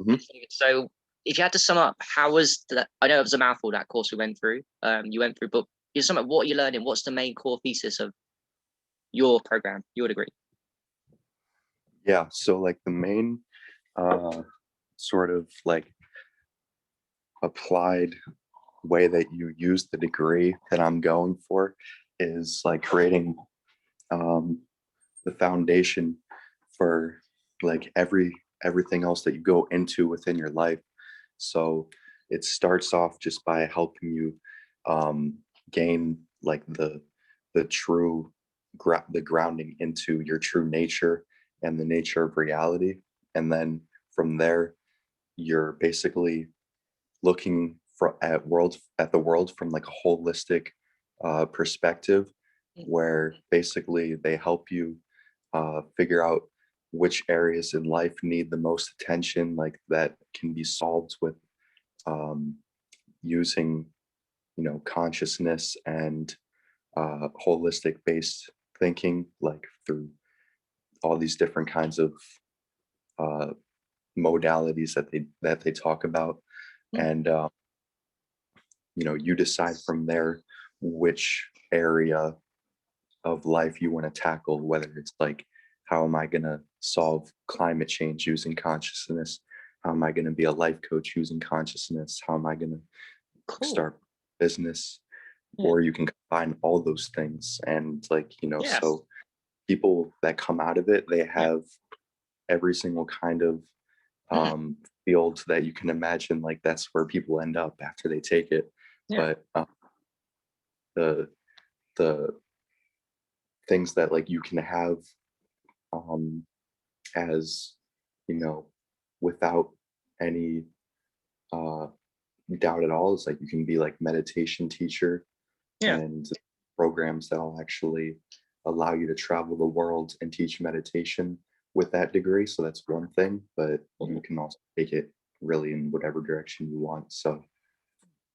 Mhm. So if you had to sum up, how was that? I know it was a mouthful, that course we went through. You went through, but you sum up what you're learning. What's the main core thesis of your program, your degree? Yeah, so like the main sort of like applied way that you use the degree that I'm going for is like creating um, the foundation for like everything else that you go into within your life. So it starts off just by helping you gain like the true the grounding into your true nature and the nature of reality, and then from there you're basically looking at the world from like a holistic perspective, where basically they help you figure out which areas in life need the most attention, like that can be solved with um, using consciousness and holistic based thinking, like through all these different kinds of uh, modalities that they talk about. And you decide from there which area of life you want to tackle, whether it's like, how am I going to solve climate change using consciousness? How am I going to be a life coach using consciousness? How am I going to Cool. start business? Yeah. Or you can combine all those things. And like, Yeah. so people that come out of it, they Yeah. have every single kind of Mhm. field that you can imagine. Like that's where people end up after they take it. Yeah. But the the things that like you can have um as without any uh doubt at all is like, you can be like meditation teacher, Yeah. and programs that'll actually allow you to travel the world and teach meditation with that degree. So that's one thing, but you can also take it really in whatever direction you want. So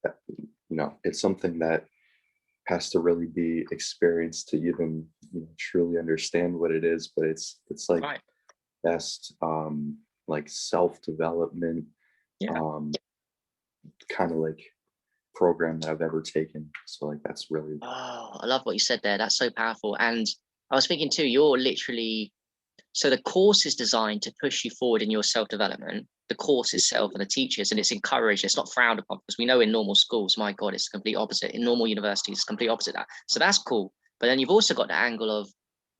that, it's something that has to really be experienced to even truly understand what it is. But it's like Right. best like self-development Yeah. um kind of like program that I've ever taken. So like that's really Oh, I love what you said there. That's so powerful. And I was thinking too, you're literally, so the course is designed to push you forward in your self-development, the course itself and the teachers, and it's encouraged, it's not frowned upon, because we know in normal schools, my God, it's the complete opposite. In normal universities, it's complete opposite of that. So that's cool. But then you've also got the angle of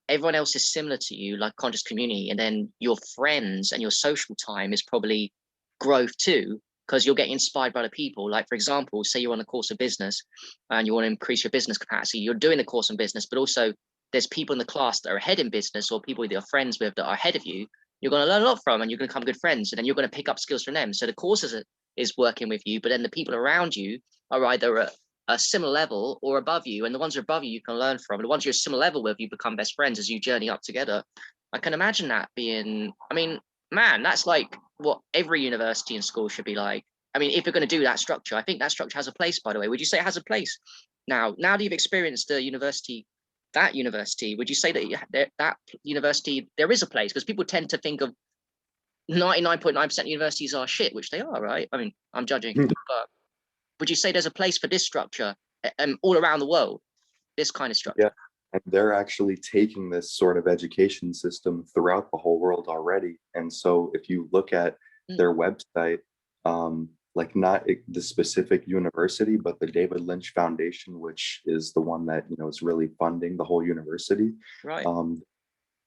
everyone else is similar to you, like conscious community, and then your friends and your social time is probably growth too, because you're getting inspired by the people. Like, for example, say you're on a course of business and you want to increase your business capacity, you're doing the course on business, but also there's people in the class that are ahead in business, or people that you're friends with that are ahead of you, you're going to learn a lot from, and you're going to become good friends, and then you're going to pick up skills from them. So the course is working with you, but then the people around you are either a similar level or above you, and the ones who are above you you can learn from, and the ones you're a similar level with, you become best friends as you journey up together. I can imagine that being, I mean, man, that's like what every university and school should be like. I mean, if you're going to do that structure, I think that structure has a place, by the way. Would you say it has a place? Now that you've experienced the university, that university, would you say that university, there is a place? Because people tend to think of 99.9% universities are shit, which they are, right? I mean, I'm judging, but would you say there's a place for this structure all around the world, this kind of yeah. structure? And they're actually taking this sort of education system throughout the whole world already. And so if you look at Mm. their website, like not the specific university, but the David Lynch Foundation, which is the one that is really funding the whole university, Right.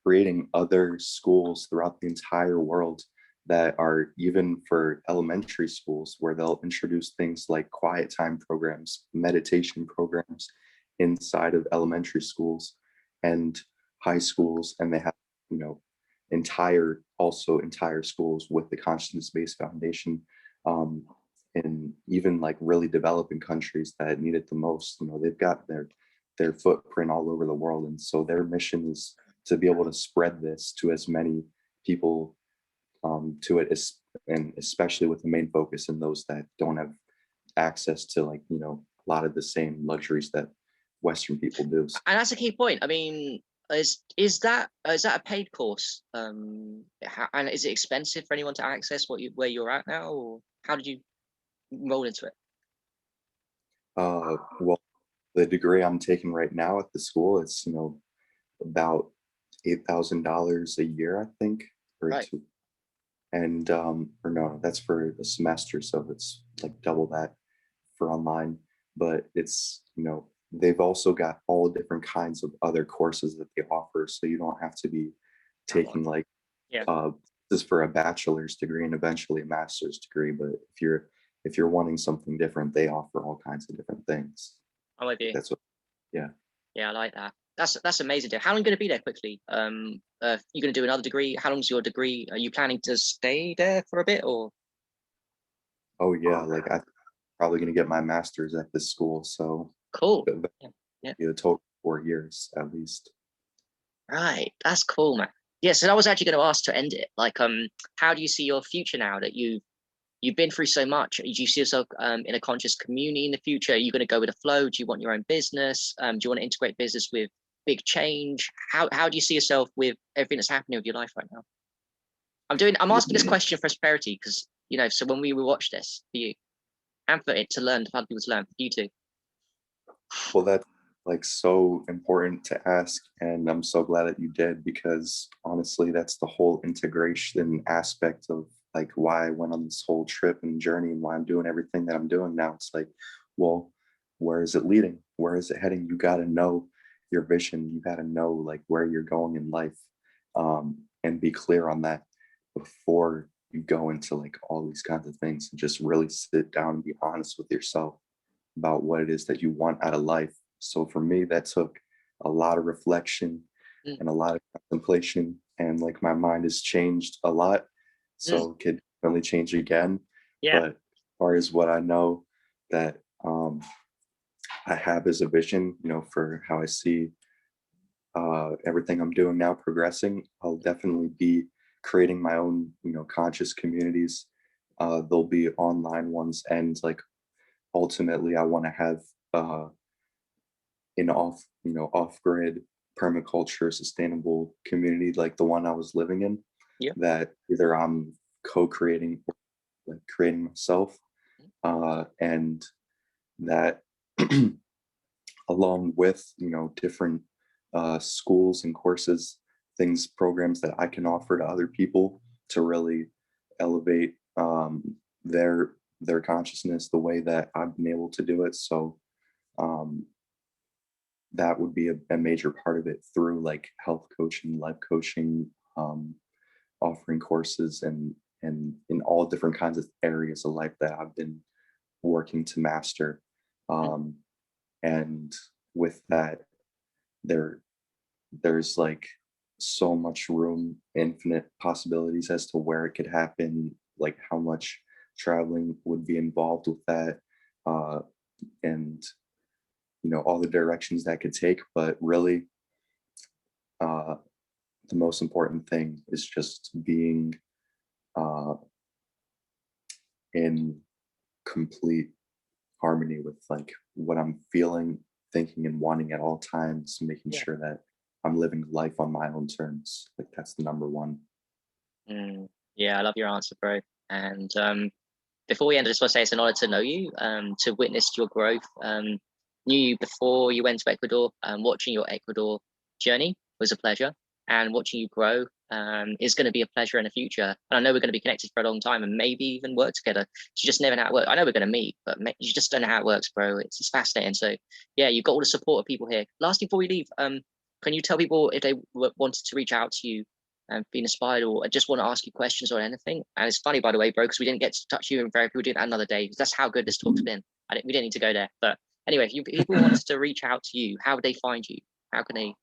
creating other schools throughout the entire world that are even for elementary schools, where they'll introduce things like quiet time programs, meditation programs inside of elementary schools and high schools. And they have, you know, entire schools with the consciousness-based foundation. And even like really developing countries that need it the most, they've got their footprint all over the world. And so their mission is to be able to spread this to as many people to it, and especially with the main focus in those that don't have access to, like, a lot of the same luxuries that Western people do. And that's a key point. I mean, is that a paid course? And is it expensive for anyone to access where you're at now, or how did you roll into it? Well, the degree I'm taking right now at the school, it's about $8,000 a year, I think, or Right. two. And or no, that's for a semester, so it's like double that for online. But it's they've also got all different kinds of other courses that they offer, so you don't have to be That one. taking like Yeah. uh this is for a bachelor's degree and eventually a master's degree. But if you're wanting something different, they offer all kinds of different things. I'm with you. That's what, yeah. Yeah, I like that. That's amazing. Dude. How long are you going to be there quickly? You going to do another degree? How long's your degree? Are you planning to stay there for a bit, or? Oh yeah, like I'm probably gonna get my master's at this school, so Cool. it'll Yeah. Yeah. be a total 4 years at least. Right. That's cool, man. Yeah. So I was actually going to ask to end it. Like, how do you see your future now that you've been through so much? Do you see yourself in a conscious community in the future? Are you going to go with the flow? Do you want your own business? Do you want to integrate business with big change? How do you see yourself with everything that's happening with your life right now? I'm asking this Yeah. question for prosperity because so when we will watch this for you and for it to learn, for other people to learn, for you too. Well, that's like so important to ask, and I'm so glad that you did, because honestly, that's the whole integration aspect of like why I went on this whole trip and journey and why I'm doing everything that I'm doing now. It's like, well, where is it leading? Where is it heading? You got to know your vision. You got to know like where you're going in life, and be clear on that before you go into like all these kinds of things, and just really sit down and be honest with yourself about what it is that you want out of life. So for me, that took a lot of reflection Mm, and a lot of contemplation, and like my mind has changed a lot. mm, So it could only change again. yeah. But as far as what I know that I have as a vision, for how I see everything I'm doing now progressing, I'll definitely be creating my own, conscious communities. There'll be online ones, and like ultimately I want to have uh, an off-grid permaculture sustainable community like the one I was living in, Yeah. that either I'm co-creating or like creating myself, and that along with different schools and courses, things, programs that I can offer to other people to really elevate their consciousness the way that I've been able to do it. So um, that would be a major part of it, through like health coaching, life coaching, um, offering courses, and in all different kinds of areas of life that I've been working to master. Mm, Um, and with that, there there's like so much room, infinite possibilities as to where it could happen, like how much traveling would be involved with that, uh, and all the directions that could take. But really, uh, the most important thing is just being uh, in complete harmony with like what I'm feeling, thinking, and wanting at all times, making yeah. sure that I'm living life on my own terms. Like that's the number one. Yeah, I love your answer, bro. And before we end, I just want to say it's an honor to know you, to witness your growth. Knew you before you went to Ecuador. Watching your Ecuador journey was a pleasure, and watching you grow is going to be a pleasure in the future. And I know we're going to be connected for a long time, and maybe even work together. You just never know how it works. I know we're going to meet, but you just don't know how it works, bro. It's fascinating. So yeah, you've got all the support of people here. Last thing before we leave, can you tell people if they wanted to reach out to you and being inspired, or I just want to ask you questions or anything? And it's funny, by the way, bro, because we didn't get to touch you and very people doing that another day. That's how good this talk's been. We didn't need to go there. But anyway, if people wanted to reach out to you, how would they find you? How can they?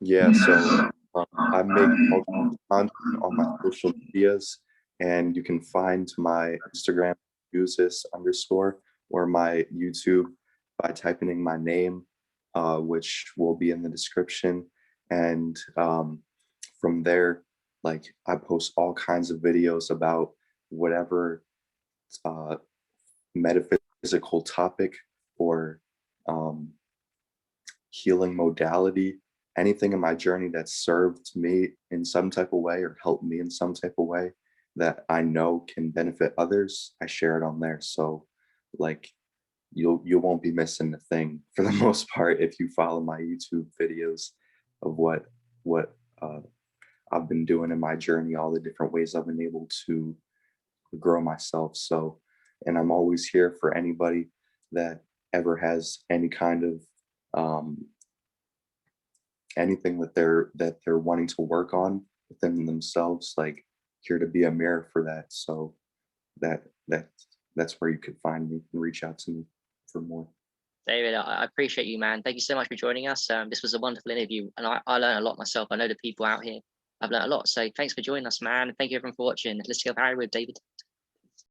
Yeah, so I make all kinds of content on my social medias, and you can find my Instagram, uses underscore, or my YouTube by typing in my name, which will be in the description. And from there, like I post all kinds of videos about whatever uh, metaphysical topic or um, healing modality anything in my journey that served me in some type of way or helped me in some type of way that I know can benefit others, I share it on there. So like you won't be missing a thing for the most part if you follow my YouTube videos of what I've been doing in my journey, all the different ways I've been able to grow myself. So, and I'm always here for anybody that ever has any kind of anything that they're wanting to work on within themselves, like here to be a mirror for that. So that that that's where you could find me and reach out to me for more. David, I appreciate you, man. Thank you so much for joining us. This was a wonderful interview, and I learned a lot myself. I know the people out here, I've learned a lot. So thanks for joining us, man. And thank you everyone for watching. Let's go Harry with David.